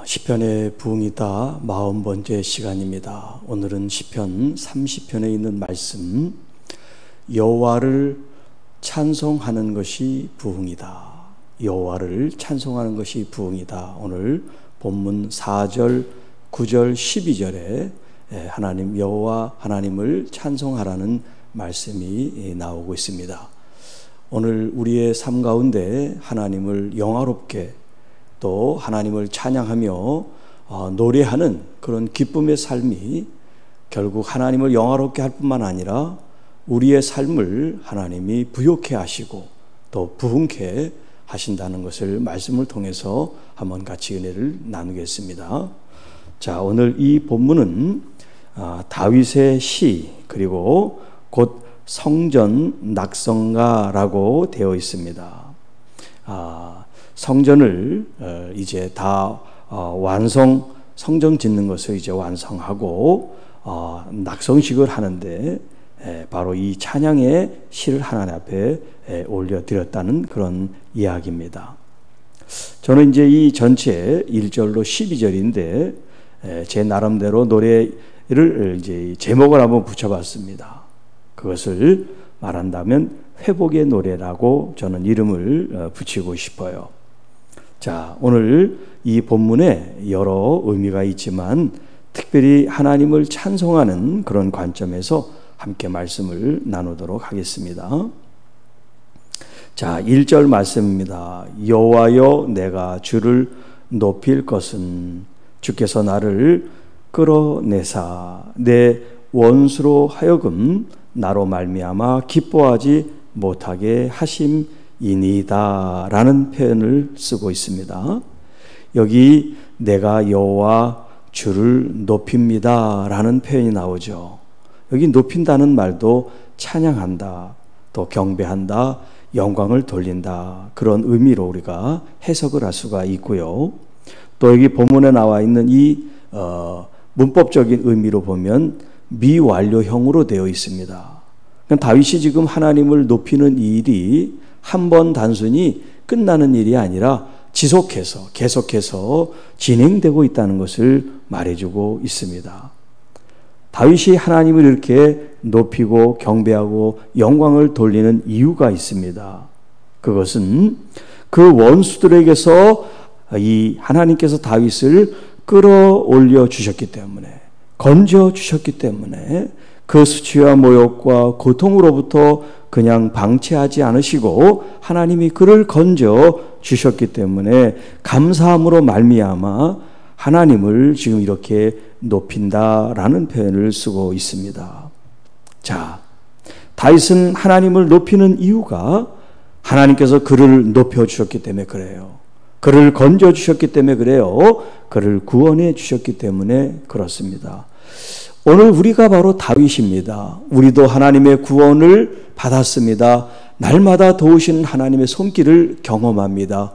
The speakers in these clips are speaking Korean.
시편의 부흥이다 40번째 시간입니다. 오늘은 시편 30편에 있는 말씀, 여호와를 찬송하는 것이 부흥이다. 여호와를 찬송하는 것이 부흥이다. 오늘 본문 4절, 9절, 12절에 하나님 여호와 하나님을 찬송하라는 말씀이 나오고 있습니다. 오늘 우리의 삶 가운데 하나님을 영화롭게 또 하나님을 찬양하며 노래하는 그런 기쁨의 삶이 결국 하나님을 영화롭게 할 뿐만 아니라 우리의 삶을 하나님이 부욕해 하시고 또 부흥케 하신다는 것을 말씀을 통해서 한번 같이 은혜를 나누겠습니다. 자, 오늘 이 본문은 다윗의 시 그리고 곧 성전 낙성가라고 되어 있습니다. 성전을 이제 다 성전 짓는 것을 이제 완성하고 낙성식을 하는데 바로 이 찬양의 시를 하나님 앞에 올려드렸다는 그런 이야기입니다. 저는 이제 이 전체 1절로 12절인데 제 나름대로 노래를 이제 제목을 한번 붙여봤습니다. 그것을 말한다면 회복의 노래라고 저는 이름을 붙이고 싶어요. 자, 오늘 이 본문에 여러 의미가 있지만 특별히 하나님을 찬송하는 그런 관점에서 함께 말씀을 나누도록 하겠습니다. 자, 1절 말씀입니다. 여호와여 내가 주를 높일 것은 주께서 나를 끌어내사 내 원수로 하여금 나로 말미암아 기뻐하지 못하게 하심이니이다 라는 표현을 쓰고 있습니다. 여기 내가 여호와 주를 높입니다 라는 표현이 나오죠. 여기 높인다는 말도 찬양한다, 또 경배한다, 영광을 돌린다 그런 의미로 우리가 해석을 할 수가 있고요. 또 여기 본문에 나와 있는 이 문법적인 의미로 보면 미완료형으로 되어 있습니다. 다윗이 지금 하나님을 높이는 이 일이 한 번 단순히 끝나는 일이 아니라 지속해서 계속해서 진행되고 있다는 것을 말해주고 있습니다. 다윗이 하나님을 이렇게 높이고 경배하고 영광을 돌리는 이유가 있습니다. 그것은 그 원수들에게서 이 하나님께서 다윗을 끌어올려 주셨기 때문에, 건져 주셨기 때문에 그 수치와 모욕과 고통으로부터 그냥 방치하지 않으시고 하나님이 그를 건져 주셨기 때문에 감사함으로 말미암아 하나님을 지금 이렇게 높인다라는 표현을 쓰고 있습니다. 자, 다윗은 하나님을 높이는 이유가 하나님께서 그를 높여 주셨기 때문에 그래요. 그를 건져 주셨기 때문에 그래요. 그를 구원해 주셨기 때문에 그렇습니다. 오늘 우리가 바로 다윗입니다. 우리도 하나님의 구원을 받았습니다. 날마다 도우시는 하나님의 손길을 경험합니다.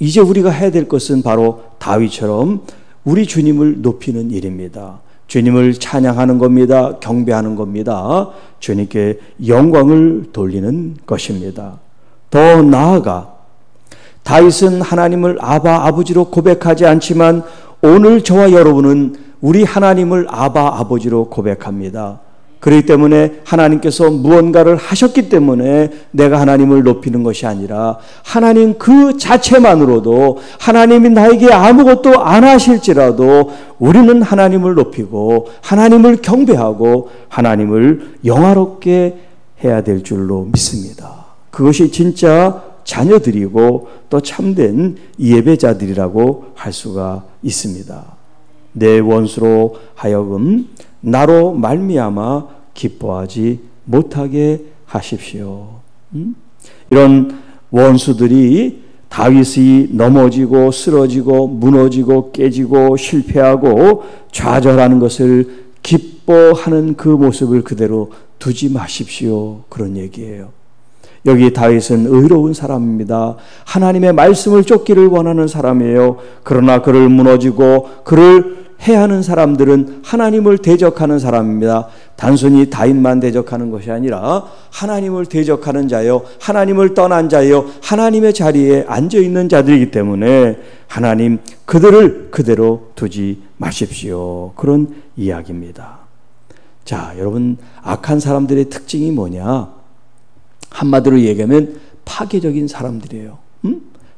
이제 우리가 해야 될 것은 바로 다윗처럼 우리 주님을 높이는 일입니다. 주님을 찬양하는 겁니다. 경배하는 겁니다. 주님께 영광을 돌리는 것입니다. 더 나아가 다윗은 하나님을 아버지로 고백하지 않지만 오늘 저와 여러분은 우리 하나님을 아버지로 고백합니다. 그렇기 때문에 하나님께서 무언가를 하셨기 때문에 내가 하나님을 높이는 것이 아니라 하나님 그 자체만으로도 하나님이 나에게 아무것도 안 하실지라도 우리는 하나님을 높이고 하나님을 경배하고 하나님을 영화롭게 해야 될 줄로 믿습니다. 그것이 진짜 자녀들이고 또 참된 예배자들이라고 할 수가 있습니다. 내 원수로 하여금 나로 말미암아 기뻐하지 못하게 하십시오. 이런 원수들이 다윗이 넘어지고 쓰러지고 무너지고 깨지고 실패하고 좌절하는 것을 기뻐하는 그 모습을 그대로 두지 마십시오. 그런 얘기예요. 여기 다윗은 의로운 사람입니다. 하나님의 말씀을 쫓기를 원하는 사람이에요. 그러나 그를 무너지고 그를 해하는 사람들은 하나님을 대적하는 사람입니다. 단순히 다윗만 대적하는 것이 아니라 하나님을 대적하는 자요, 하나님을 떠난 자요, 하나님의 자리에 앉아있는 자들이기 때문에 하나님 그들을 그대로 두지 마십시오. 그런 이야기입니다. 자, 여러분, 악한 사람들의 특징이 뭐냐? 한마디로 얘기하면 파괴적인 사람들이에요.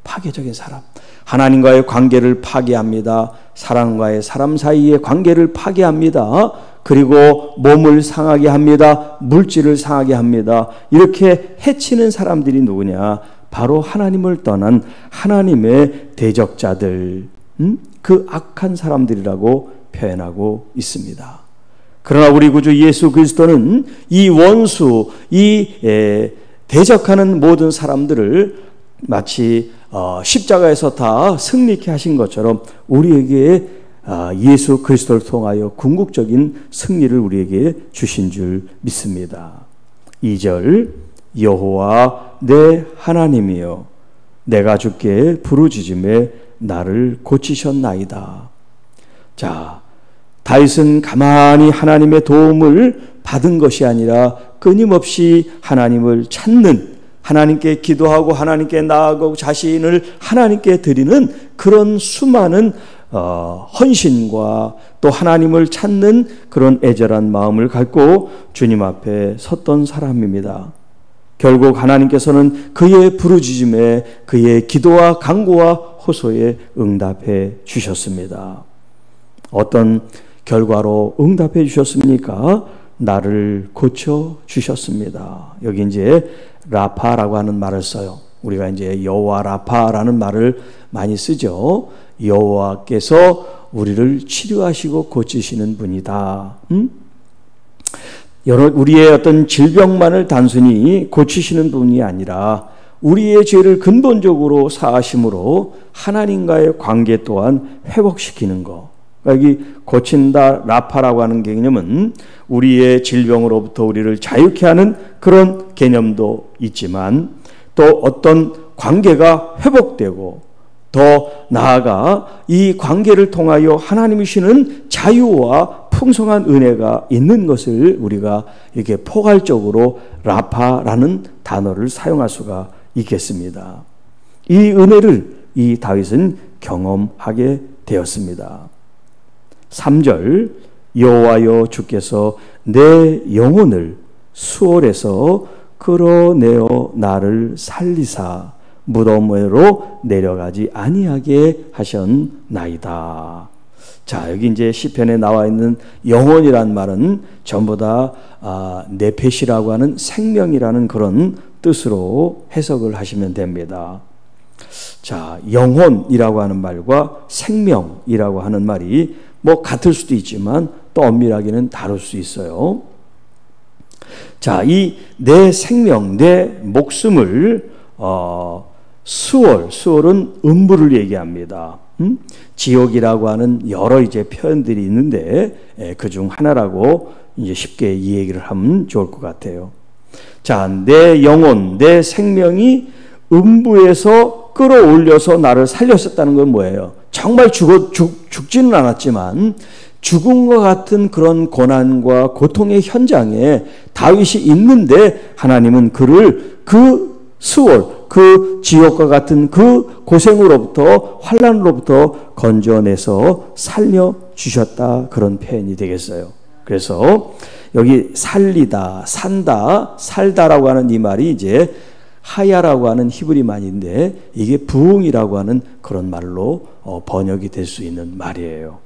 파괴적인 사람. 하나님과의 관계를 파괴합니다. 사람과의 사람 사이의 관계를 파괴합니다. 그리고 몸을 상하게 합니다. 물질을 상하게 합니다. 이렇게 해치는 사람들이 누구냐? 바로 하나님을 떠난 하나님의 대적자들, 그 악한 사람들이라고 표현하고 있습니다. 그러나 우리 구주 예수 그리스도는 이 원수, 대적하는 모든 사람들을 마치 십자가에서 다 승리케 하신 것처럼 우리에게 예수 그리스도를 통하여 궁극적인 승리를 우리에게 주신 줄 믿습니다. 2절, 여호와 내 하나님이여 내가 주께 부르짖음에 나를 고치셨나이다. 자, 다윗은 가만히 하나님의 도움을 받은 것이 아니라 끊임없이 하나님을 찾는, 하나님께 기도하고 하나님께 나아가고 자신을 하나님께 드리는 그런 수많은 헌신과 또 하나님을 찾는 그런 애절한 마음을 갖고 주님 앞에 섰던 사람입니다. 결국 하나님께서는 그의 부르짖음에 그의 기도와 간구와 호소에 응답해 주셨습니다. 어떤 결과로 응답해 주셨습니까? 나를 고쳐 주셨습니다. 여기 이제 라파라고 하는 말을 써요. 우리가 이제 여호와 라파라는 말을 많이 쓰죠. 여호와께서 우리를 치료하시고 고치시는 분이다. 우리의 어떤 질병만을 단순히 고치시는 분이 아니라 우리의 죄를 근본적으로 사하심으로 하나님과의 관계 또한 회복시키는 것. 여기 고친다, 라파라고 하는 개념은 우리의 질병으로부터 우리를 자유케 하는 그런 개념도 있지만 또 어떤 관계가 회복되고 더 나아가 이 관계를 통하여 하나님이 주시는 자유와 풍성한 은혜가 있는 것을 우리가 이렇게 포괄적으로 라파라는 단어를 사용할 수가 있겠습니다. 이 은혜를 이 다윗은 경험하게 되었습니다. 3절, 여호와여 주께서 내 영혼을 수월에서 끌어내어 나를 살리사 무덤으로 내려가지 아니하게 하셨나이다. 자, 여기 이제 시편에 나와 있는 영혼이란 말은 전부 다 네페시라고 하는 생명이라는 그런 뜻으로 해석을 하시면 됩니다. 자, 영혼이라고 하는 말과 생명이라고 하는 말이 뭐 같을 수도 있지만 또 엄밀하게는 다를 수 있어요. 자, 이 내 생명, 내 목숨을 수월은 음부를 얘기합니다. 지옥이라고 하는 여러 이제 표현들이 있는데 그중 하나라고 이제 쉽게 이 얘기를 하면 좋을 것 같아요. 자, 내 영혼, 내 생명이 음부에서 끌어올려서 나를 살렸었다는 건 뭐예요? 정말 죽지는 않았지만 죽음과 같은 그런 고난과 고통의 현장에 다윗이 있는데 하나님은 그를 그 수월, 그 지옥과 같은 그 고생으로부터 환난으로부터 건져내서 살려주셨다, 그런 표현이 되겠어요. 그래서 여기 살리다, 산다, 살다라고 하는 이 말이 이제 하야라고 하는 히브리 말인데 이게 부흥이라고 하는 그런 말로 번역이 될 수 있는 말이에요.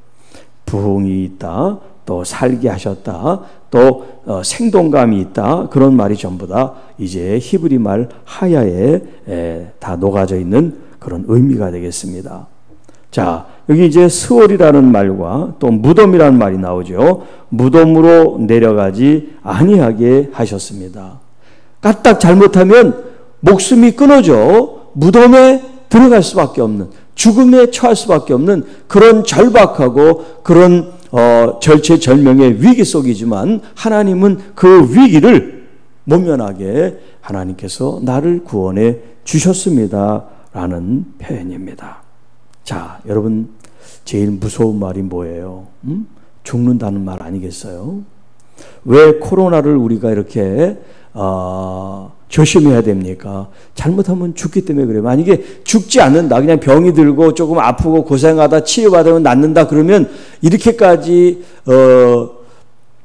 부흥이 있다, 또 살게 하셨다, 또 생동감이 있다, 그런 말이 전부 다 이제 히브리 말 하야에 다 녹아져 있는 그런 의미가 되겠습니다. 자, 여기 이제 스월이라는 말과 또 무덤이라는 말이 나오죠. 무덤으로 내려가지 아니하게 하셨습니다. 까딱 잘못하면 목숨이 끊어져 무덤에 들어갈 수밖에 없는, 죽음에 처할 수밖에 없는 그런 절박하고 그런 절체절명의 위기 속이지만 하나님은 그 위기를 모면하게 하나님께서 나를 구원해 주셨습니다 라는 표현입니다. 자, 여러분, 제일 무서운 말이 뭐예요? 죽는다는 말 아니겠어요? 왜 코로나를 우리가 이렇게 조심해야 됩니까? 잘못하면 죽기 때문에 그래요. 만약에 죽지 않는다, 그냥 병이 들고 조금 아프고 고생하다 치유받으면 낫는다 그러면 이렇게까지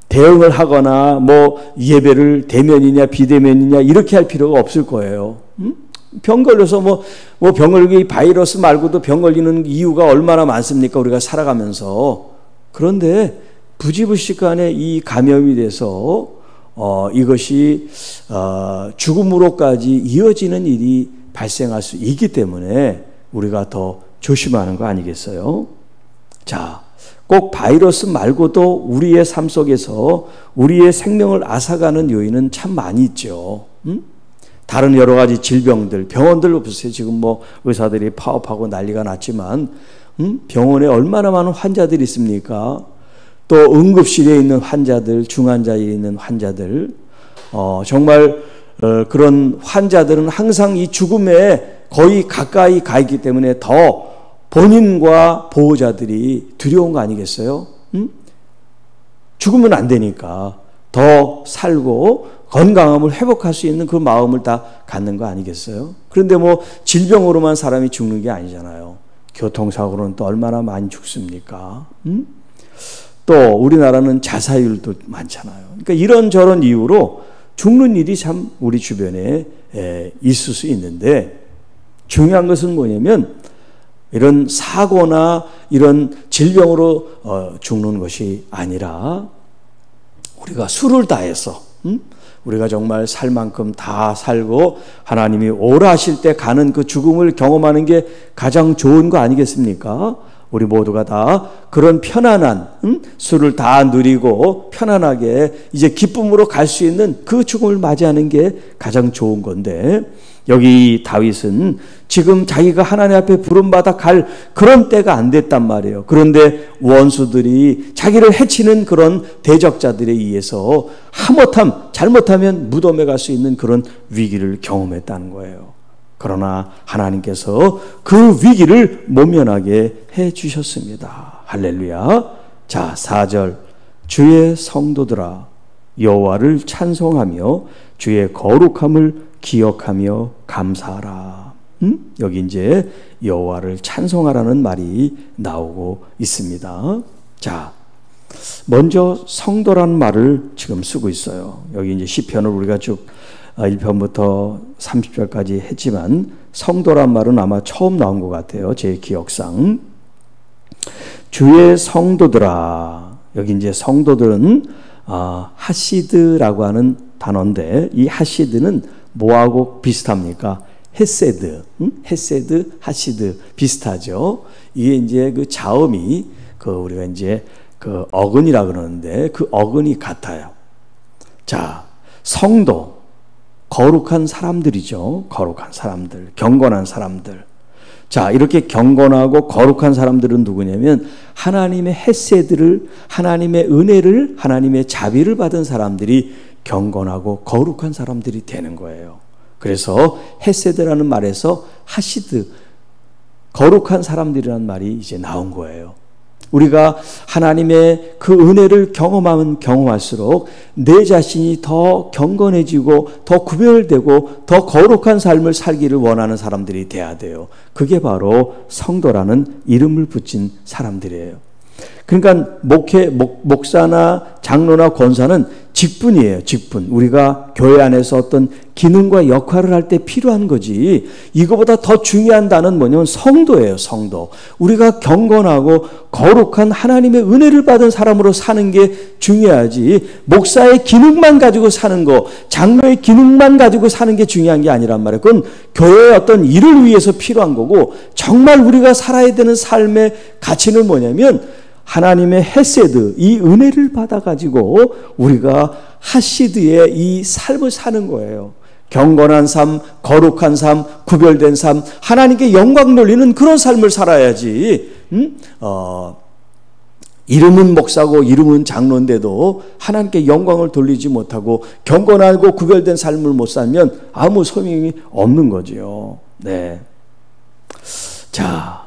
대응을 하거나 뭐 예배를 대면이냐 비대면이냐 이렇게 할 필요가 없을 거예요. 병 걸려서 뭐 병 걸리기 바이러스 말고도 병 걸리는 이유가 얼마나 많습니까? 우리가 살아가면서. 그런데 부지불식간에 이 감염이 돼서 이것이 죽음으로까지 이어지는 일이 발생할 수 있기 때문에 우리가 더 조심하는 거 아니겠어요? 자, 꼭 바이러스 말고도 우리의 삶 속에서 우리의 생명을 앗아가는 요인은 참 많이 있죠. 다른 여러 가지 질병들, 병원들 보세요. 지금 뭐 의사들이 파업하고 난리가 났지만 병원에 얼마나 많은 환자들이 있습니까? 또 응급실에 있는 환자들, 중환자에 있는 환자들, 정말 그런 환자들은 항상 이 죽음에 거의 가까이 가 있기 때문에 더 본인과 보호자들이 두려운 거 아니겠어요? 죽으면 안 되니까 더 살고 건강함을 회복할 수 있는 그 마음을 다 갖는 거 아니겠어요? 그런데 뭐 질병으로만 사람이 죽는 게 아니잖아요. 교통사고로는 또 얼마나 많이 죽습니까? 또 우리나라는 자살률도 많잖아요. 그러니까 이런저런 이유로 죽는 일이 참 우리 주변에 있을 수 있는데 중요한 것은 뭐냐면 이런 사고나 이런 질병으로 죽는 것이 아니라 우리가 수를 다해서 우리가 정말 살 만큼 다 살고 하나님이 오라 하실 때 가는 그 죽음을 경험하는 게 가장 좋은 거 아니겠습니까? 우리 모두가 다 그런 편안한 수를 다 누리고 편안하게 이제 기쁨으로 갈 수 있는 그 죽음을 맞이하는 게 가장 좋은 건데 여기 다윗은 지금 자기가 하나님 앞에 부름받아 갈 그런 때가 안 됐단 말이에요. 그런데 원수들이 자기를 해치는 그런 대적자들에 의해서 잘못하면 무덤에 갈 수 있는 그런 위기를 경험했다는 거예요. 그러나 하나님께서 그 위기를 모면하게 해 주셨습니다. 할렐루야. 자, 4절. 주의 성도들아 여호와를 찬송하며 주의 거룩함을 기억하며 감사하라. 여기 이제 여호와를 찬송하라는 말이 나오고 있습니다. 자, 먼저 성도라는 말을 지금 쓰고 있어요. 여기 이제 시편을 우리가 쭉 1편부터 30절까지 했지만 성도란 말은 아마 처음 나온 것 같아요. 제 기억상. 주의 성도들아. 여기 이제 성도들은 하시드라고 하는 단어인데 이 하시드는 뭐하고 비슷합니까? 헤세드, 헤세드, 하시드 비슷하죠. 이게 이제 그 자음이 우리가 이제 그 어근이라 그러는데 그 어근이 같아요. 자, 성도, 거룩한 사람들이죠. 거룩한 사람들, 경건한 사람들. 자, 이렇게 경건하고 거룩한 사람들은 누구냐면 하나님의 헤세드를, 하나님의 은혜를, 하나님의 자비를 받은 사람들이 경건하고 거룩한 사람들이 되는 거예요. 그래서 헤세드라는 말에서 하시드, 거룩한 사람들이라는 말이 이제 나온 거예요. 우리가 하나님의 그 은혜를 경험하면 경험할수록 내 자신이 더 경건해지고 더 구별되고 더 거룩한 삶을 살기를 원하는 사람들이 돼야 돼요. 그게 바로 성도라는 이름을 붙인 사람들이에요. 그러니까 목사나 장로나 권사는 직분이에요. 직분. 우리가 교회 안에서 어떤 기능과 역할을 할 때 필요한 거지. 이거보다 더 중요한 단어는 뭐냐면 성도예요. 성도. 우리가 경건하고 거룩한 하나님의 은혜를 받은 사람으로 사는 게 중요하지. 목사의 기능만 가지고 사는 거, 장로의 기능만 가지고 사는 게 중요한 게 아니란 말이에요. 그건 교회의 어떤 일을 위해서 필요한 거고 정말 우리가 살아야 되는 삶의 가치는 뭐냐면 하나님의 헤세드, 이 은혜를 받아가지고 우리가 하시드의 이 삶을 사는 거예요. 경건한 삶, 거룩한 삶, 구별된 삶, 하나님께 영광 돌리는 그런 삶을 살아야지. 이름은 목사고 이름은 장로인데도 하나님께 영광을 돌리지 못하고 경건하고 구별된 삶을 못 살면 아무 소용이 없는 거죠. 네. 자.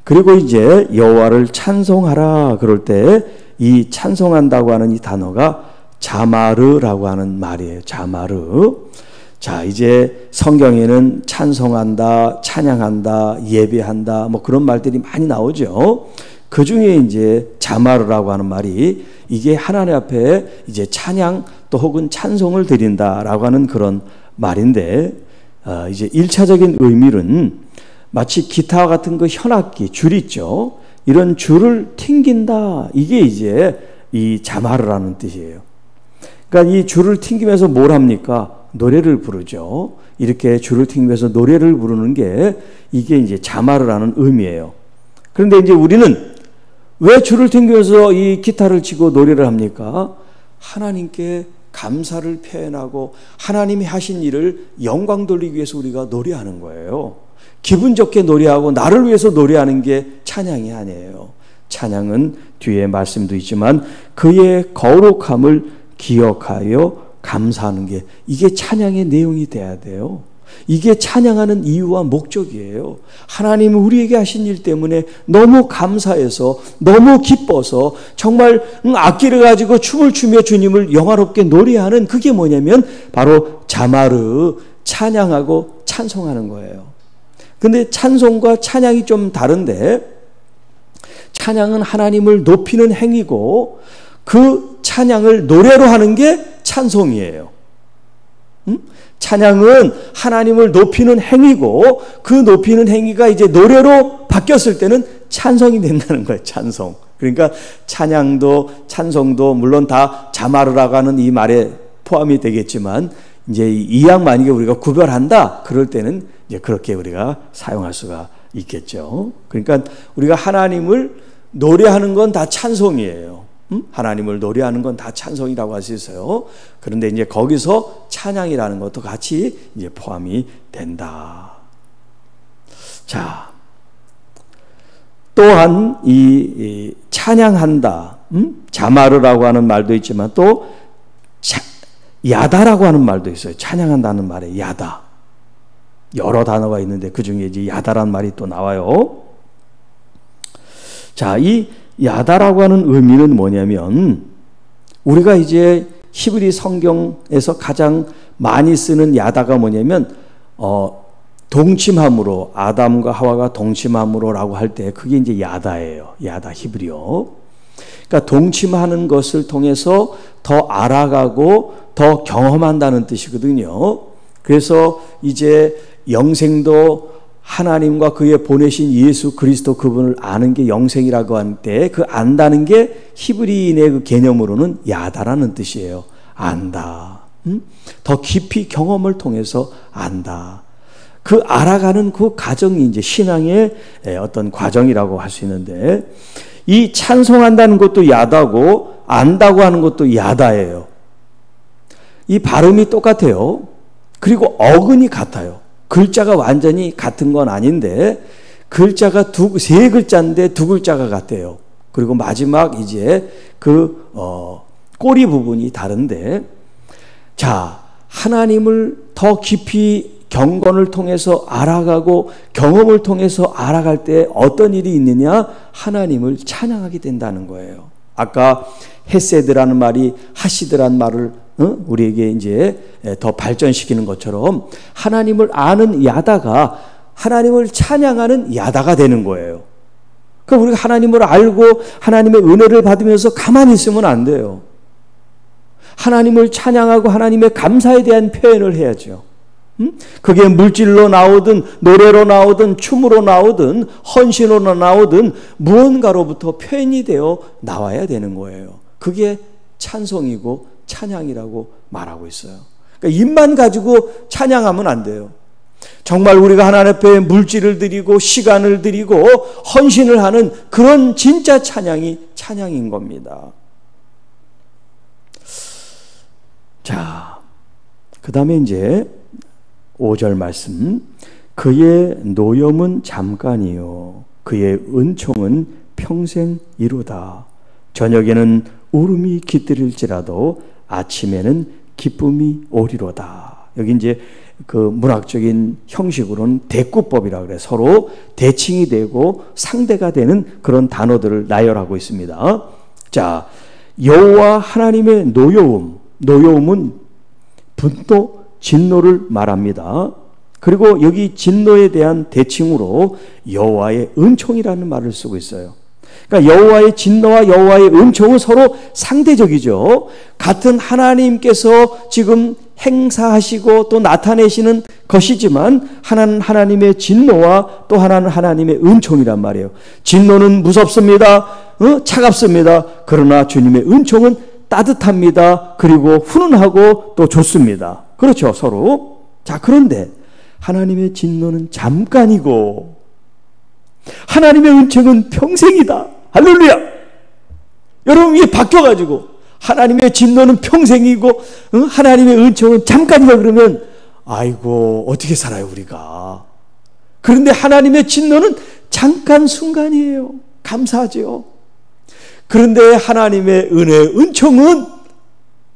그리고 이제 여호와를 찬송하라 그럴 때 이 찬송한다고 하는 이 단어가 자마르라고 하는 말이에요. 자마르. 자, 이제 성경에는 찬송한다, 찬양한다, 예배한다, 뭐 그런 말들이 많이 나오죠. 그 중에 이제 자마르라고 하는 말이 이게 하나님 앞에 이제 찬양 또 혹은 찬송을 드린다라고 하는 그런 말인데, 이제 1차적인 의미는 마치 기타와 같은 그 현악기, 줄 있죠. 이런 줄을 튕긴다. 이게 이제 이 자마르라는 뜻이에요. 그러니까 이 줄을 튕기면서 뭘 합니까? 노래를 부르죠. 이렇게 줄을 튕기면서 노래를 부르는 게 이게 이제 자마르라는 의미예요. 그런데 이제 우리는 왜 줄을 튕기면서 이 기타를 치고 노래를 합니까? 하나님께 감사를 표현하고 하나님이 하신 일을 영광 돌리기 위해서 우리가 노래하는 거예요. 기분 좋게 노래하고 나를 위해서 노래하는 게 찬양이 아니에요. 찬양은 뒤에 말씀도 있지만 그의 거룩함을 기억하여 감사하는 게 이게 찬양의 내용이 돼야 돼요. 이게 찬양하는 이유와 목적이에요. 하나님이 우리에게 하신 일 때문에 너무 감사해서 너무 기뻐서 정말 악기를 가지고 춤을 추며 주님을 영화롭게 노래하는 그게 뭐냐면 바로 자마르, 찬양하고 찬송하는 거예요. 근데 찬송과 찬양이 좀 다른데, 찬양은 하나님을 높이는 행위고 그 찬양을 노래로 하는 게 찬송이에요. 찬양은 하나님을 높이는 행위고 그 높이는 행위가 이제 노래로 바뀌었을 때는 찬송이 된다는 거예요. 찬송. 그러니까 찬양도 찬송도 물론 다 자마르라고 하는 이 말에 포함이 되겠지만, 이제 이왕 만약에 우리가 구별한다 그럴 때는 이제 그렇게 우리가 사용할 수가 있겠죠. 그러니까 우리가 하나님을 노래하는 건 다 찬송이에요. 하나님을 노래하는 건 다 찬송이라고 할 수 있어요. 그런데 이제 거기서 찬양이라는 것도 같이 이제 포함이 된다. 자, 또한 이 찬양한다, 자마르라고 하는 말도 있지만 또 야다라고 하는 말도 있어요. 찬양한다는 말에 야다. 여러 단어가 있는데 그 중에 이제 야다라는 말이 또 나와요. 자, 이 야다라고 하는 의미는 뭐냐면, 우리가 이제 히브리 성경에서 가장 많이 쓰는 야다가 뭐냐면, 동침함으로, 아담과 하와가 동침함으로라고 할 때 그게 이제 야다예요. 야다 히브리어. 그러니까 동침하는 것을 통해서 더 알아가고 더 경험한다는 뜻이거든요. 그래서 이제 영생도 하나님과 그의 보내신 예수 그리스도 그분을 아는 게 영생이라고 할 때 그 안다는 게 히브리인의 그 개념으로는 야다라는 뜻이에요. 안다. 더 깊이 경험을 통해서 안다. 그 알아가는 그 과정이 이제 신앙의 어떤 과정이라고 할 수 있는데, 이 찬송한다는 것도 야다고 안다고 하는 것도 야다예요. 이 발음이 똑같아요. 그리고 어근이 같아요. 글자가 완전히 같은 건 아닌데 글자가 세 글자인데 두 글자가 같아요. 그리고 마지막 이제 그 꼬리 부분이 다른데, 자, 하나님을 더 깊이 경건을 통해서 알아가고 경험을 통해서 알아갈 때 어떤 일이 있느냐? 하나님을 찬양하게 된다는 거예요. 아까 헤세드라는 말이 하시드라는 말을 우리에게 이제 더 발전시키는 것처럼 하나님을 아는 야다가 하나님을 찬양하는 야다가 되는 거예요. 그럼 우리가 하나님을 알고 하나님의 은혜를 받으면서 가만히 있으면 안 돼요. 하나님을 찬양하고 하나님의 감사에 대한 표현을 해야죠. 그게 물질로 나오든 노래로 나오든 춤으로 나오든 헌신으로 나오든 무언가로부터 표현이 되어 나와야 되는 거예요. 그게 찬송이고 찬양이라고 말하고 있어요. 그러니까 입만 가지고 찬양하면 안 돼요. 정말 우리가 하나님 앞에 물질을 드리고 시간을 드리고 헌신을 하는 그런 진짜 찬양이 찬양인 겁니다. 자, 그 다음에 이제 5절 말씀. 그의 노염은 잠깐이요 그의 은총은 평생이로다. 저녁에는 울음이 깃들일지라도 아침에는 기쁨이 오리로다. 여기 이제 그 문학적인 형식으로는 대꾸법이라 그래. 서로 대칭이 되고 상대가 되는 그런 단어들을 나열하고 있습니다. 자, 여호와 하나님의 노여움은 분노, 진노를 말합니다. 그리고 여기 진노에 대한 대칭으로 여호와의 은총이라는 말을 쓰고 있어요. 그러니까 여호와의 진노와 여호와의 은총은 서로 상대적이죠. 같은 하나님께서 지금 행사하시고 또 나타내시는 것이지만 하나는 하나님의 진노와 또 하나는 하나님의 은총이란 말이에요. 진노는 무섭습니다. 차갑습니다. 그러나 주님의 은총은 따뜻합니다. 그리고 훈훈하고 또 좋습니다. 그렇죠, 서로. 자, 그런데 하나님의 진노는 잠깐이고 하나님의 은총은 평생이다. 할렐루야. 여러분, 이게 바뀌어가지고 하나님의 진노는 평생이고 하나님의 은총은 잠깐이다 그러면 아이고 어떻게 살아요 우리가. 그런데 하나님의 진노는 잠깐 순간이에요. 감사하죠. 그런데 하나님의 은혜, 은총은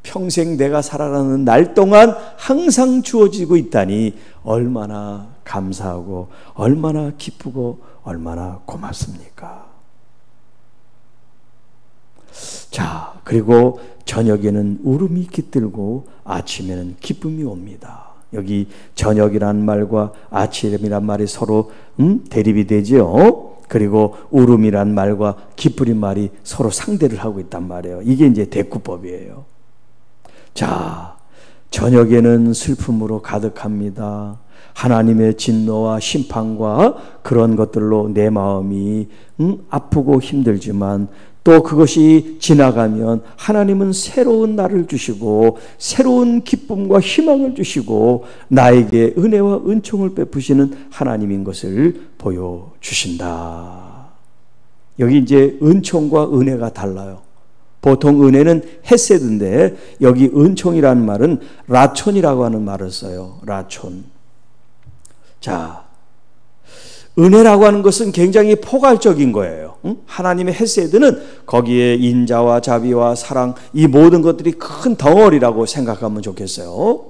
평생 내가 살아가는 날 동안 항상 주어지고 있다니 얼마나 감사하고 얼마나 기쁘고 얼마나 고맙습니까? 자, 그리고 저녁에는 울음이 깃들고 아침에는 기쁨이 옵니다. 여기 저녁이란 말과 아침이란 말이 서로 대립이 되죠. 그리고 울음이란 말과 기쁨이란 말이 서로 상대를 하고 있단 말이에요. 이게 이제 대꾸법이에요. 자, 저녁에는 슬픔으로 가득합니다. 하나님의 진노와 심판과 그런 것들로 내 마음이 아프고 힘들지만 또 그것이 지나가면 하나님은 새로운 날을 주시고 새로운 기쁨과 희망을 주시고 나에게 은혜와 은총을 베푸시는 하나님인 것을 보여주신다. 여기 이제 은총과 은혜가 달라요. 보통 은혜는 헤세드인데 여기 은총이라는 말은 라촌이라고 하는 말을 써요. 라촌. 자, 은혜라고 하는 것은 굉장히 포괄적인 거예요. 하나님의 헤세드는 거기에 인자와 자비와 사랑, 이 모든 것들이 큰 덩어리라고 생각하면 좋겠어요.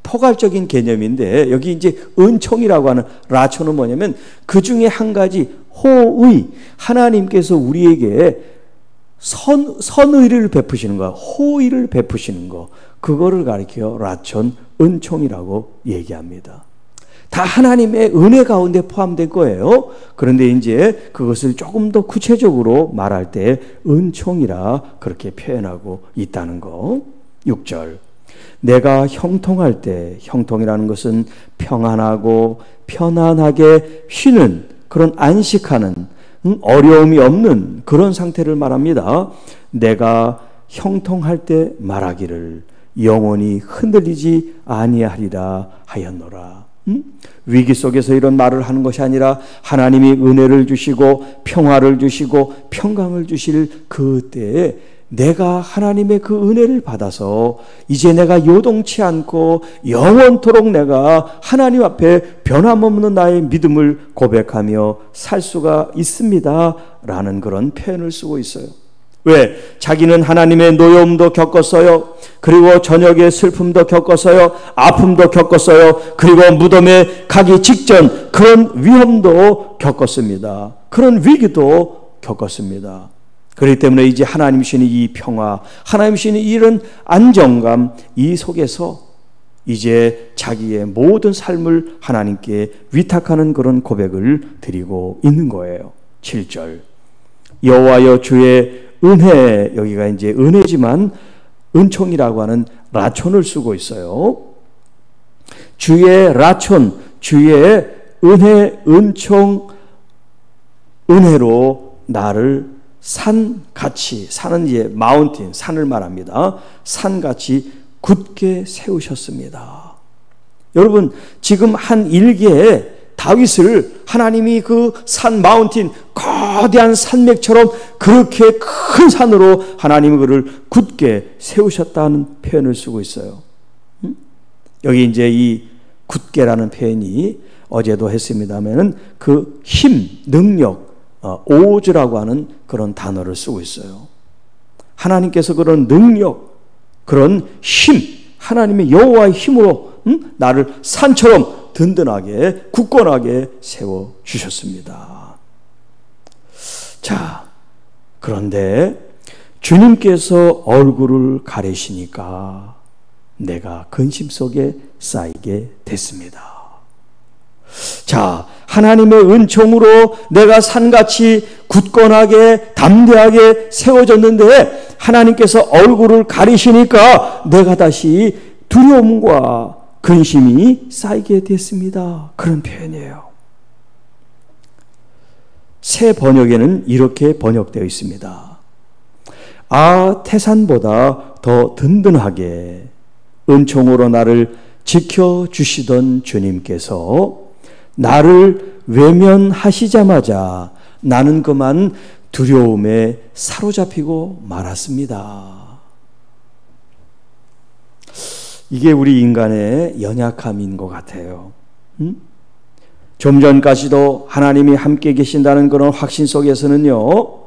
포괄적인 개념인데 여기 이제 은총이라고 하는 라초는 뭐냐면 그 중에 한 가지 호의, 하나님께서 우리에게 선의를 베푸시는 거, 호의를 베푸시는 거, 그거를 가리켜 라촌, 은총이라고 얘기합니다. 다 하나님의 은혜 가운데 포함된 거예요. 그런데 이제 그것을 조금 더 구체적으로 말할 때 은총이라 그렇게 표현하고 있다는 거. 6절. 내가 형통할 때, 형통이라는 것은 평안하고 편안하게 쉬는, 그런 안식하는, 어려움이 없는 그런 상태를 말합니다. 내가 형통할 때 말하기를 영원히 흔들리지 아니하리라 하였노라. 위기 속에서 이런 말을 하는 것이 아니라 하나님이 은혜를 주시고 평화를 주시고 평강을 주실 그때에 내가 하나님의 그 은혜를 받아서 이제 내가 요동치 않고 영원토록 내가 하나님 앞에 변함없는 나의 믿음을 고백하며 살 수가 있습니다 라는 그런 표현을 쓰고 있어요. 왜? 자기는 하나님의 노여움도 겪었어요. 그리고 저녁에 슬픔도 겪었어요. 아픔도 겪었어요. 그리고 무덤에 가기 직전 그런 위험도 겪었습니다. 그런 위기도 겪었습니다. 그렇기 때문에 이제 하나님 주시는 이 평화, 하나님 주시는 이런 안정감, 이 속에서 이제 자기의 모든 삶을 하나님께 위탁하는 그런 고백을 드리고 있는 거예요. 7절. 여호와여 주의 은혜, 여기가 이제 은혜지만 은총이라고 하는 라촌을 쓰고 있어요. 주의 라촌, 주의 은혜, 은총, 은혜로 나를 산같이, 산은 이제 마운틴, 산을 말합니다. 산같이 굳게 세우셨습니다. 여러분, 지금 한 일기에 다윗을 하나님이 그 산 마운틴, 거대한 산맥처럼 그렇게 큰 산으로 하나님이 그를 굳게 세우셨다는 표현을 쓰고 있어요. 여기 이제 이 굳게라는 표현이 어제도 했습니다만은 그 힘, 능력, 오즈라고 하는 그런 단어를 쓰고 있어요. 하나님께서 그런 능력, 그런 힘, 하나님의 여호와의 힘으로 나를 산처럼 든든하게 굳건하게 세워주셨습니다. 자, 그런데 주님께서 얼굴을 가리시니까 내가 근심 속에 쌓이게 됐습니다. 자, 하나님의 은총으로 내가 산같이 굳건하게 담대하게 세워졌는데 하나님께서 얼굴을 가리시니까 내가 다시 두려움과 근심이 쌓이게 됐습니다. 그런 표현이에요. 새 번역에는 이렇게 번역되어 있습니다. 태산보다 더 든든하게 은총으로 나를 지켜주시던 주님께서 나를 외면하시자마자 나는 그만 두려움에 사로잡히고 말았습니다. 이게 우리 인간의 연약함인 것 같아요. 좀 전까지도 하나님이 함께 계신다는 그런 확신 속에서는요,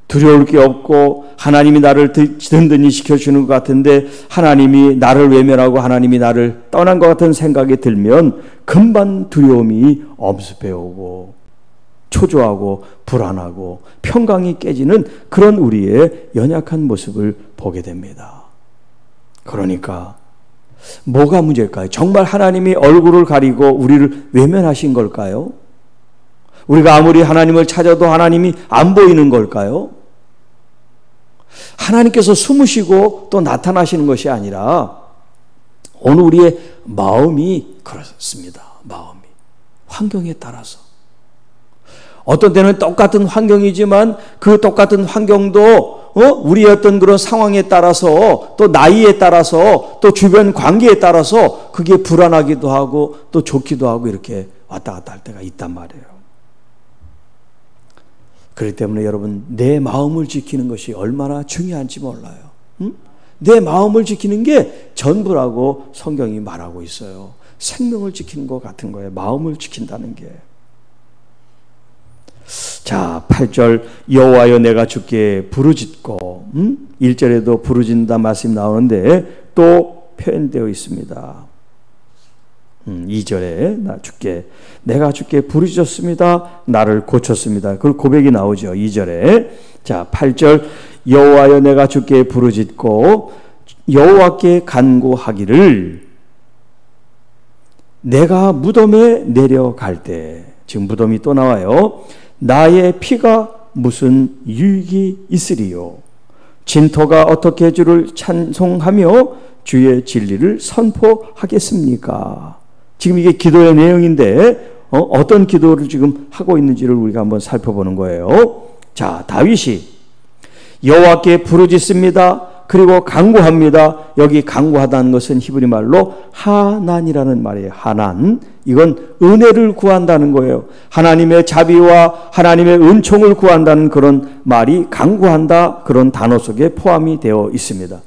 두려울 게 없고 하나님이 나를 든든히 지켜주는 것 같은데 하나님이 나를 외면하고 하나님이 나를 떠난 것 같은 생각이 들면 금방 두려움이 엄습해오고 초조하고 불안하고 평강이 깨지는 그런 우리의 연약한 모습을 보게 됩니다. 그러니까 뭐가 문제일까요? 정말 하나님이 얼굴을 가리고 우리를 외면하신 걸까요? 우리가 아무리 하나님을 찾아도 하나님이 안 보이는 걸까요? 하나님께서 숨으시고 또 나타나시는 것이 아니라 오늘 우리의 마음이 그렇습니다. 마음이 환경에 따라서 어떤 때는 똑같은 환경이지만 그 똑같은 환경도 우리의 어떤 그런 상황에 따라서 또 나이에 따라서 또 주변 관계에 따라서 그게 불안하기도 하고 또 좋기도 하고 이렇게 왔다 갔다 할 때가 있단 말이에요. 그렇기 때문에 여러분 내 마음을 지키는 것이 얼마나 중요한지 몰라요. 내 마음을 지키는 게 전부라고 성경이 말하고 있어요. 생명을 지키는 것 같은 거예요. 마음을 지킨다는 게. 자, 8절 여호와여 내가 주께 부르짖고 1절에도 부르짖는다 말씀이 나오는데 또 표현되어 있습니다. 2절에 내가 주께 부르짖었습니다. 나를 고쳤습니다. 그 고백이 나오죠. 2절에. 자, 8절 여호와여 내가 주께 부르짖고 여호와께 간구하기를 내가 무덤에 내려갈 때, 지금 무덤이 또 나와요. 나의 피가 무슨 유익이 있으리요. 진토가 어떻게 주를 찬송하며 주의 진리를 선포하겠습니까? 지금 이게 기도의 내용인데 어떤 기도를 지금 하고 있는지를 우리가 한번 살펴보는 거예요. 자, 다윗이 여호와께 부르짖습니다. 그리고 간구합니다. 여기 간구하다는 것은 히브리 말로 하난이라는 말이에요. 하난. 이건 은혜를 구한다는 거예요. 하나님의 자비와 하나님의 은총을 구한다는 그런 말이 간구한다 그런 단어 속에 포함이 되어 있습니다.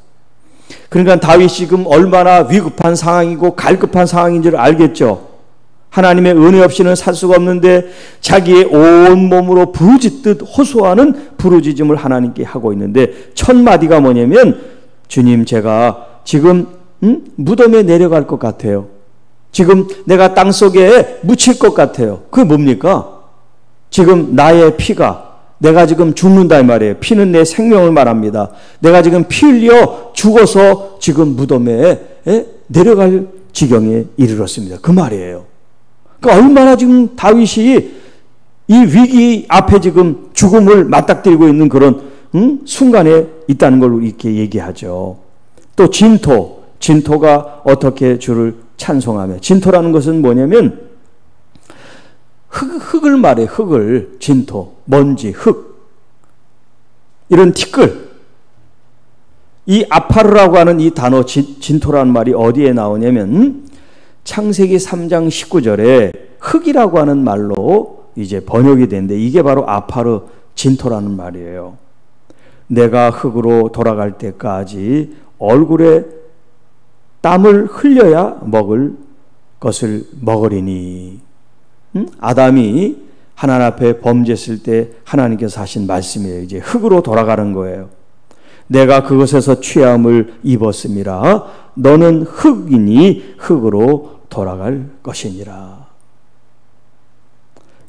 그러니까 다윗이 지금 얼마나 위급한 상황이고 갈급한 상황인지를 알겠죠. 하나님의 은혜 없이는 살 수가 없는데 자기의 온 몸으로 부르짖듯 호소하는 부르짖음을 하나님께 하고 있는데 첫 마디가 뭐냐면 주님 제가 지금 무덤에 내려갈 것 같아요. 지금 내가 땅속에 묻힐 것 같아요. 그게 뭡니까? 지금 나의 피가 내가 지금 죽는다 이 말이에요. 피는 내 생명을 말합니다. 내가 지금 피 흘려 죽어서 지금 무덤에 내려갈 지경에 이르렀습니다. 그 말이에요. 그러니까 얼마나 지금 다윗이 이 위기 앞에 지금 죽음을 맞닥뜨리고 있는 그런 순간에 있다는 걸 이렇게 얘기하죠. 또 진토가 어떻게 주를 찬송하며, 진토라는 것은 뭐냐면 흙을 말해. 흙을, 진토, 먼지, 흙, 이런 티끌. 이 아파르라고 하는 이 단어 진토라는 말이 어디에 나오냐면 창세기 3장 19절에 흙이라고 하는 말로 이제 번역이 되는데 이게 바로 아파르 진토라는 말이에요. 내가 흙으로 돌아갈 때까지 얼굴에 땀을 흘려야 먹을 것을 먹으리니. 아담이 하나님 앞에 범죄했을 때 하나님께서 하신 말씀이에요. 이제 흙으로 돌아가는 거예요. 내가 그것에서 취함을 입었음이라 너는 흙이니 흙으로 돌아갈 것이니라.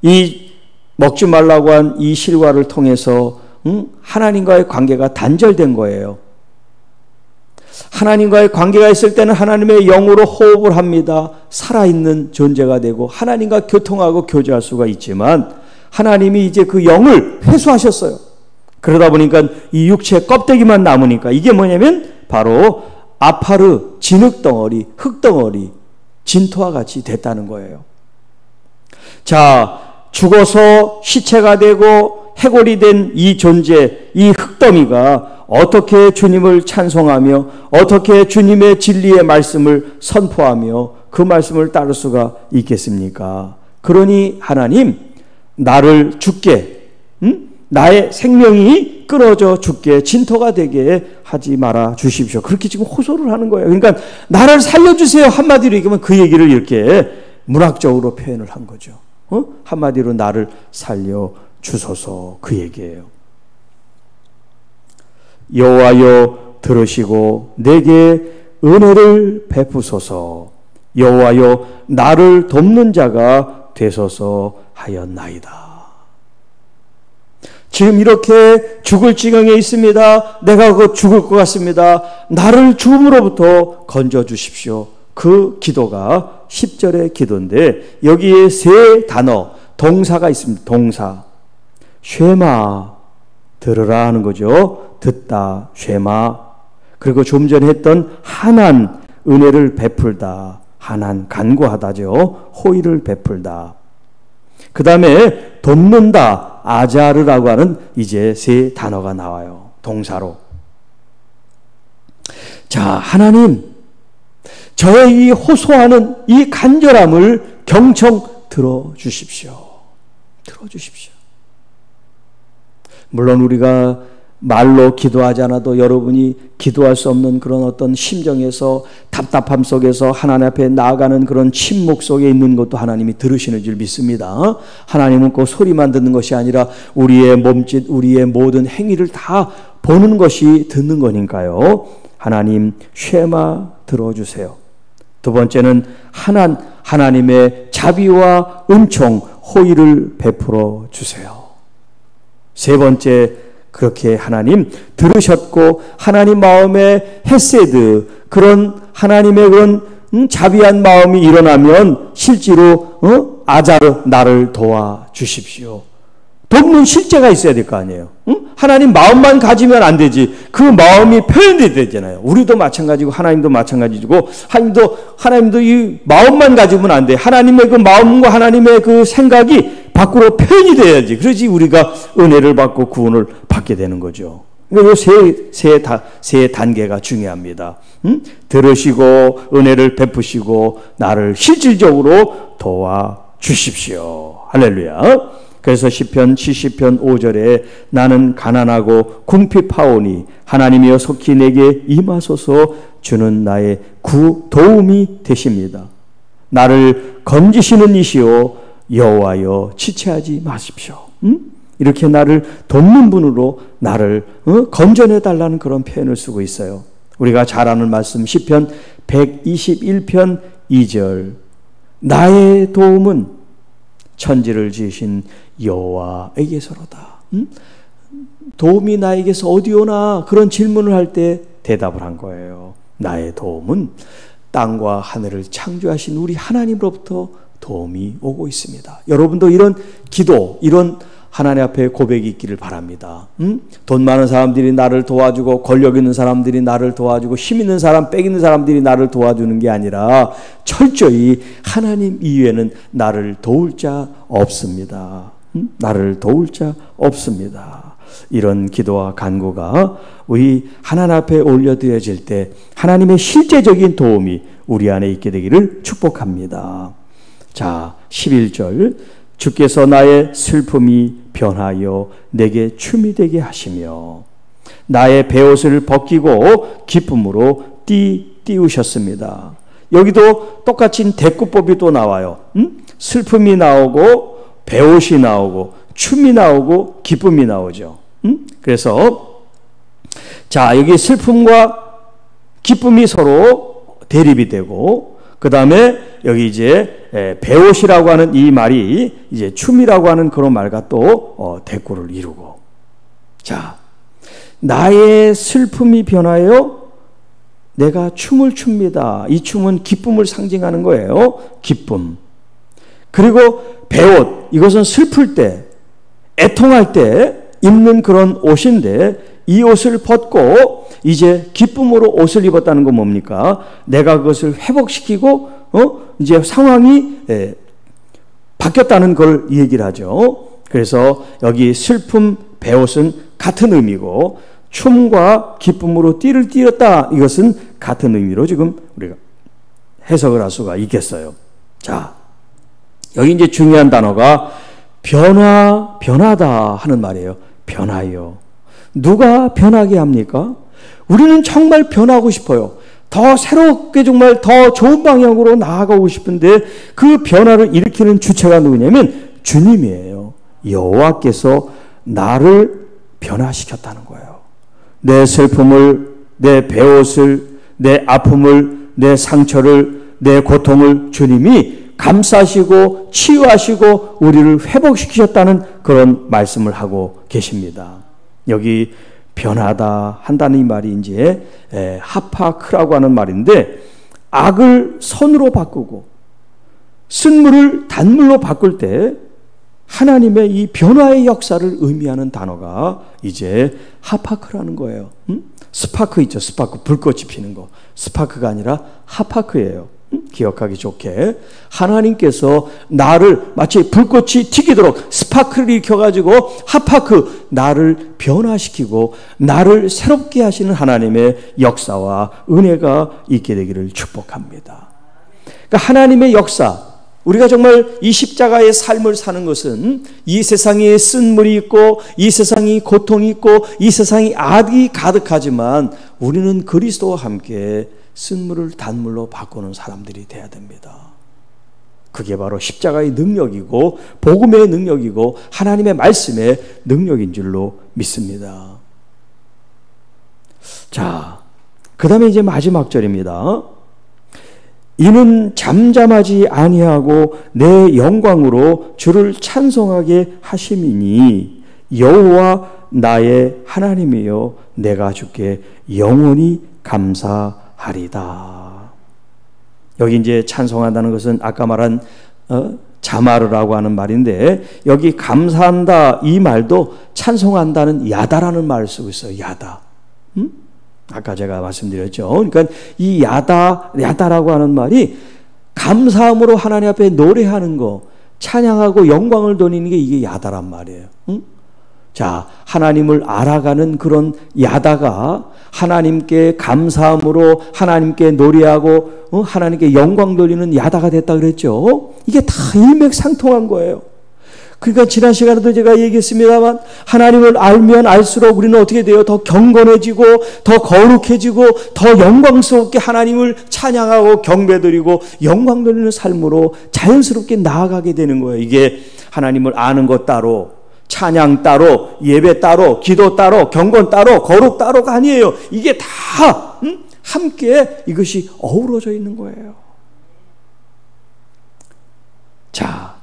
이 먹지 말라고 한 이 실과를 통해서 하나님과의 관계가 단절된 거예요. 하나님과의 관계가 있을 때는 하나님의 영으로 호흡을 합니다. 살아있는 존재가 되고 하나님과 교통하고 교제할 수가 있지만 하나님이 이제 그 영을 회수하셨어요. 그러다 보니까 이 육체의 껍데기만 남으니까 이게 뭐냐면 바로 아파르, 진흙덩어리, 흙덩어리, 진토와 같이 됐다는 거예요. 자, 죽어서 시체가 되고 해골이 된 이 존재, 이 흙더미가 어떻게 주님을 찬송하며 어떻게 주님의 진리의 말씀을 선포하며 그 말씀을 따를 수가 있겠습니까? 그러니 하나님, 나를 죽게, 나의 생명이 끊어져 죽게, 진토가 되게 하지 말아 주십시오. 그렇게 지금 호소를 하는 거예요. 그러니까 나를 살려주세요. 한마디로 얘기하면 그 얘기를 이렇게 문학적으로 표현을 한 거죠. 한마디로 나를 살려주소서, 그 얘기예요. 여호와여 들으시고 내게 은혜를 베푸소서. 여호와여 나를 돕는 자가 되소서 하였나이다. 지금 이렇게 죽을 지경에 있습니다. 내가 곧 죽을 것 같습니다. 나를 죽음으로부터 건져주십시오. 그 기도가 10절의 기도인데 여기에 세 단어, 동사가 있습니다. 동사. 쉐마, 들으라 하는 거죠. 듣다, 쉐마. 그리고 좀 전에 했던 하난, 은혜를 베풀다. 하난, 간구하다죠. 호의를 베풀다. 그 다음에 돕는다, 아자르라고 하는 이제 세 단어가 나와요. 동사로. 자, 하나님, 저의 이 호소하는 이 간절함을 경청 들어주십시오. 들어주십시오. 물론 우리가 말로 기도하지 않아도 여러분이 기도할 수 없는 그런 어떤 심정에서 답답함 속에서 하나님 앞에 나아가는 그런 침묵 속에 있는 것도 하나님이 들으시는 줄 믿습니다. 하나님은 꼭 소리만 듣는 것이 아니라 우리의 몸짓, 우리의 모든 행위를 다 보는 것이 듣는 거니까요. 하나님 쉐마 들어주세요. 두 번째는 하나님의 자비와 은총, 호의를 베풀어 주세요. 세 번째, 그렇게 하나님 들으셨고 하나님 마음에 헤세드, 그런 하나님의 그런 자비한 마음이 일어나면 실제로 아자르, 나를 도와주십시오. 돕는 실제가 있어야 될 거 아니에요. 하나님 마음만 가지면 안 되지. 그 마음이 표현돼야 되잖아요. 우리도 마찬가지고 하나님도 마찬가지고 하나님도 이 마음만 가지면 안 돼. 하나님의 그 마음과 하나님의 그 생각이 밖으로 표현이 돼야지. 그러지 우리가 은혜를 받고 구원을 받게 되는 거죠. 이 세 단계가 중요합니다. 들으시고 은혜를 베푸시고 나를 실질적으로 도와주십시오. 할렐루야. 그래서 시편 70편 5절에 나는 가난하고 궁핍하오니 하나님이여 속히 내게 임하소서. 주는 나의 도움이 되십니다. 나를 건지시는 이시오 여호와여 지체하지 마십시오. 이렇게 나를 돕는 분으로 나를 건져내달라는 그런 표현을 쓰고 있어요. 우리가 잘 아는 말씀 시편 121편 2절 나의 도움은 천지를 지으신 여호와에게서로다. 도움이 나에게서 어디 오나 그런 질문을 할 때 대답을 한 거예요. 나의 도움은 땅과 하늘을 창조하신 우리 하나님으로부터 도움이 오고 있습니다. 여러분도 이런 기도, 이런 하나님 앞에 고백이 있기를 바랍니다. 돈 많은 사람들이 나를 도와주고 권력 있는 사람들이 나를 도와주고 힘 있는 사람, 빽 있는 사람들이 나를 도와주는 게 아니라 철저히 하나님 이외에는 나를 도울 자 없습니다. 나를 도울 자 없습니다. 이런 기도와 간구가 우리 하나님 앞에 올려드려질 때 하나님의 실제적인 도움이 우리 안에 있게 되기를 축복합니다. 자, 11절 주께서 나의 슬픔이 변하여 내게 춤이 되게 하시며 나의 베옷을 벗기고 기쁨으로 띄우셨습니다. 여기도 똑같이 대꾸법이 또 나와요. 슬픔이 나오고 베옷이 나오고 춤이 나오고 기쁨이 나오죠. 그래서 자, 여기 슬픔과 기쁨이 서로 대립이 되고, 그 다음에 여기 이제 배옷이라고 하는 이 말이 이제 춤이라고 하는 그런 말과 또 대꾸를 이루고. 자, 나의 슬픔이 변하여 내가 춤을 춥니다. 이 춤은 기쁨을 상징하는 거예요. 기쁨. 그리고 배옷, 이것은 슬플 때, 애통할 때 입는 그런 옷인데, 이 옷을 벗고 이제 기쁨으로 옷을 입었다는 건 뭡니까? 내가 그것을 회복시키고 이제 상황이 바뀌었다는 걸 얘기를 하죠. 그래서 여기 슬픔, 배옷은 같은 의미고, 춤과 기쁨으로 띠를 띠었다, 이것은 같은 의미로 지금 우리가 해석을 할 수가 있겠어요. 자, 여기 이제 중요한 단어가 변하다 하는 말이에요. 변하여. 누가 변하게 합니까? 우리는 정말 변하고 싶어요. 더 새롭게 정말 더 좋은 방향으로 나아가고 싶은데, 그 변화를 일으키는 주체가 누구냐면 주님이에요. 여호와께서 나를 변화시켰다는 거예요. 내 슬픔을, 내 배옷을, 내 아픔을, 내 상처를, 내 고통을 주님이 감싸시고 치유하시고 우리를 회복시키셨다는 그런 말씀을 하고 계십니다. 여기 변하다 한다는 이 말이 이제 하파크라고 하는 말인데, 악을 선으로 바꾸고 쓴물을 단물로 바꿀 때 하나님의 이 변화의 역사를 의미하는 단어가 이제 하파크라는 거예요. 스파크 있죠. 스파크, 불꽃이 피는 거. 스파크가 아니라 하파크예요. 기억하기 좋게. 하나님께서 나를 마치 불꽃이 튀기도록 스파크를 일으켜가지고 하파크, 나를 변화시키고 나를 새롭게 하시는 하나님의 역사와 은혜가 있게 되기를 축복합니다. 그러니까 하나님의 역사, 우리가 정말 이 십자가의 삶을 사는 것은 이 세상에 쓴물이 있고 이 세상이 고통이 있고 이 세상이 악이 가득하지만 우리는 그리스도와 함께 쓴물을 단물로 바꾸는 사람들이 돼야 됩니다. 그게 바로 십자가의 능력이고 복음의 능력이고 하나님의 말씀의 능력인 줄로 믿습니다. 자, 그 다음에 이제 마지막 절입니다. 이는 잠잠하지 아니하고 내 영광으로 주를 찬송하게 하심이니 여호와 나의 하나님이여 내가 주께 영원히 감사하리다. 여기 이제 찬송한다는 것은 아까 말한 자마르라고 하는 말인데, 여기 감사한다 이 말도 찬송한다는 야다라는 말을 쓰고 있어요. 야다. 아까 제가 말씀드렸죠. 그러니까 이 야다라고 하는 말이 감사함으로 하나님 앞에 노래하는 거, 찬양하고 영광을 돌리는 게 이게 야다란 말이에요. 자, 하나님을 알아가는 그런 야다가 하나님께 감사함으로 하나님께 노래하고 하나님께 영광 돌리는 야다가 됐다 그랬죠. 이게 다 일맥상통한 거예요. 그러니까 지난 시간에도 제가 얘기했습니다만, 하나님을 알면 알수록 우리는 어떻게 돼요? 더 경건해지고 더 거룩해지고 더 영광스럽게 하나님을 찬양하고 경배드리고 영광 돌리는 삶으로 자연스럽게 나아가게 되는 거예요. 이게 하나님을 아는 것 따로, 찬양 따로, 예배 따로, 기도 따로, 경건 따로, 거룩 따로가 아니에요. 이게 다 함께 이것이 어우러져 있는 거예요. 자,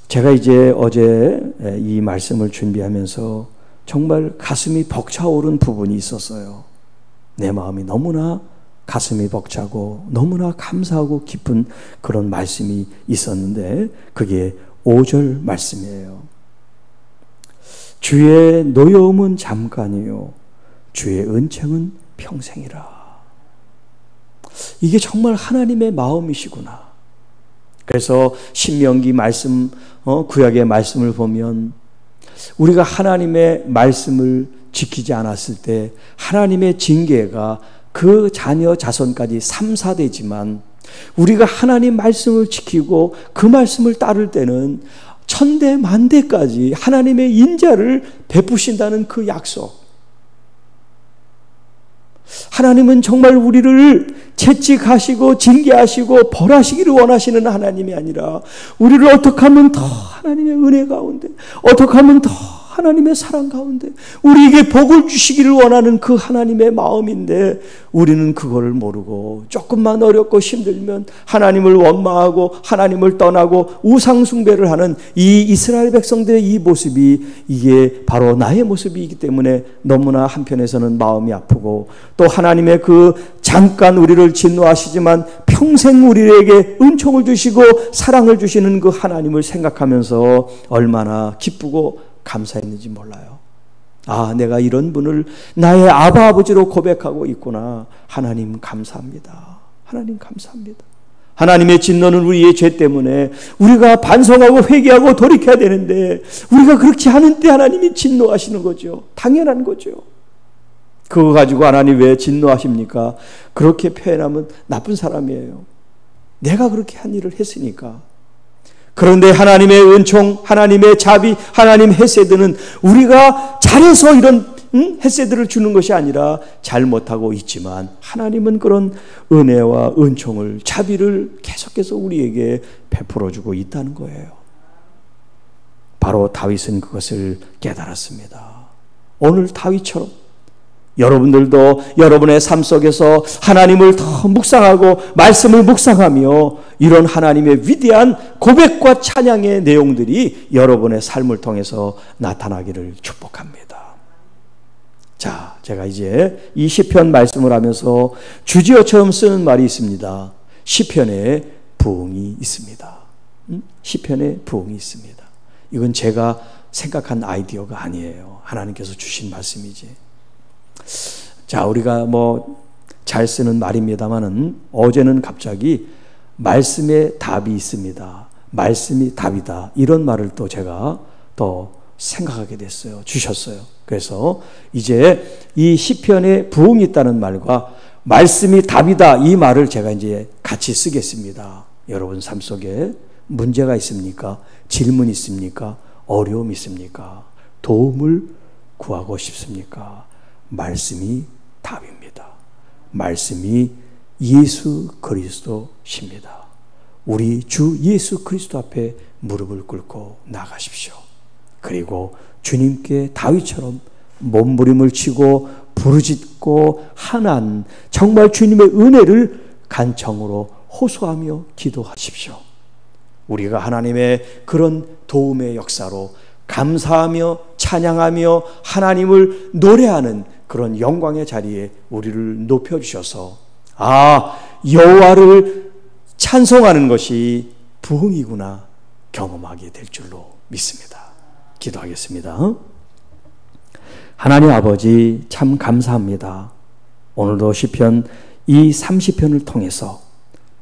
제가 이제 어제 이 말씀을 준비하면서 정말 가슴이 벅차오른 부분이 있었어요. 내 마음이 너무나 가슴이 벅차고 너무나 감사하고 기쁜 그런 말씀이 있었는데, 그게 5절 말씀이에요. 주의 노여움은 잠깐이요 주의 은총은 평생이라. 이게 정말 하나님의 마음이시구나. 그래서 신명기 말씀, 구약의 말씀을 보면 우리가 하나님의 말씀을 지키지 않았을 때 하나님의 징계가 그 자녀 자손까지 3, 4대지만 우리가 하나님 말씀을 지키고 그 말씀을 따를 때는 천대 만대까지 하나님의 인자를 베푸신다는 그 약속. 하나님은 정말 우리를 채찍하시고 징계하시고 벌하시기를 원하시는 하나님이 아니라 우리를 어떻게 하면 더 하나님의 은혜 가운데, 어떻게 하면 더 하나님의 사랑 가운데 우리에게 복을 주시기를 원하는 그 하나님의 마음인데 우리는 그거를 모르고 조금만 어렵고 힘들면 하나님을 원망하고 하나님을 떠나고 우상 숭배를 하는 이 이스라엘 백성들의 이 모습이 이게 바로 나의 모습이기 때문에 너무나 한편에서는 마음이 아프고 또 하나님의 그 잠깐 우리를 진노하시지만 평생 우리에게 은총을 주시고 사랑을 주시는 그 하나님을 생각하면서 얼마나 기쁘고 감사했는지 몰라요. 아, 내가 이런 분을 나의 아바 아버지로 고백하고 있구나. 하나님 감사합니다. 하나님 감사합니다. 하나님의 진노는 우리의 죄 때문에 우리가 반성하고 회개하고 돌이켜야 되는데 우리가 그렇게 하는데 하나님이 진노하시는 거죠. 당연한 거죠. 그거 가지고 하나님 왜 진노하십니까? 그렇게 표현하면 나쁜 사람이에요. 내가 그렇게 한 일을 했으니까. 그런데 하나님의 은총, 하나님의 자비, 하나님 헤세드는 우리가 잘해서 이런 헤세드를 주는 것이 아니라 잘못하고 있지만 하나님은 그런 은혜와 은총을, 자비를 계속해서 우리에게 베풀어주고 있다는 거예요. 바로 다윗은 그것을 깨달았습니다. 오늘 다윗처럼 여러분들도 여러분의 삶 속에서 하나님을 더 묵상하고 말씀을 묵상하며 이런 하나님의 위대한 고백과 찬양의 내용들이 여러분의 삶을 통해서 나타나기를 축복합니다. 자, 제가 이제 이 시편 말씀을 하면서 주지어처럼 쓰는 말이 있습니다. 시편에 부흥이 있습니다. 시편에 부흥이 있습니다. 이건 제가 생각한 아이디어가 아니에요. 하나님께서 주신 말씀이지. 자, 우리가 잘 쓰는 말입니다만은 어제는 갑자기 말씀에 답이 있습니다. 말씀이 답이다. 이런 말을 또 제가 또 생각하게 됐어요. 주셨어요. 그래서 이제 이 시편에 부흥이 있다는 말과 말씀이 답이다. 이 말을 제가 이제 같이 쓰겠습니다. 여러분 삶 속에 문제가 있습니까? 질문 있습니까? 어려움 있습니까? 도움을 구하고 싶습니까? 말씀이 답입니다. 말씀이 예수 그리스도십니다. 우리 주 예수 그리스도 앞에 무릎을 꿇고 나가십시오. 그리고 주님께 다윗처럼 몸부림을 치고 부르짖고 하난 정말 주님의 은혜를 간청으로 호소하며 기도하십시오. 우리가 하나님의 그런 도움의 역사로 감사하며 찬양하며 하나님을 노래하는 그런 영광의 자리에 우리를 높여주셔서 여호와를 찬송하는 것이 부흥이구나 경험하게 될 줄로 믿습니다. 기도하겠습니다. 하나님 아버지 참 감사합니다. 오늘도 시편 이 30편을 통해서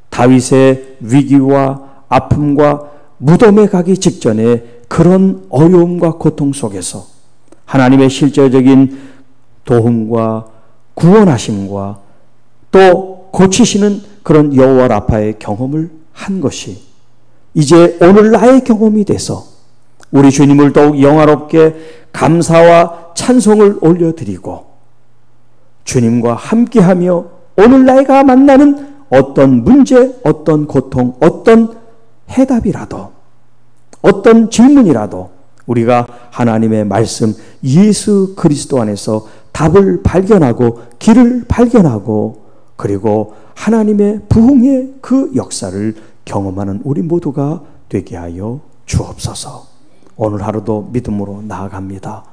다윗의 위기와 아픔과 무덤에 가기 직전에 그런 어려움과 고통 속에서 하나님의 실제적인 도움과 구원하심과 또 고치시는 그런 여호와 라파의 경험을 한 것이 이제 오늘 나의 경험이 돼서 우리 주님을 더욱 영화롭게 감사와 찬송을 올려드리고 주님과 함께하며 오늘 내가 만나는 어떤 문제, 어떤 고통, 어떤 해답이라도 어떤 질문이라도 우리가 하나님의 말씀 예수 그리스도 안에서 답을 발견하고 길을 발견하고 그리고 하나님의 부흥의 그 역사를 경험하는 우리 모두가 되게 하여 주옵소서. 오늘 하루도 믿음으로 나아갑니다.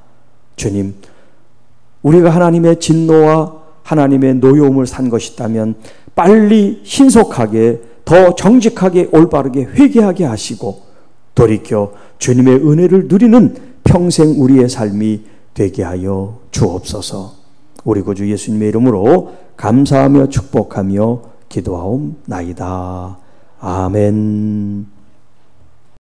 주님, 우리가 하나님의 진노와 하나님의 노여움을 산 것이다면 빨리 신속하게 더 정직하게 올바르게 회개하게 하시고 돌이켜 주님의 은혜를 누리는 평생 우리의 삶이 되게 하여 주옵소서. 우리 구주 예수님의 이름으로 감사하며 축복하며 기도하옵나이다. 아멘.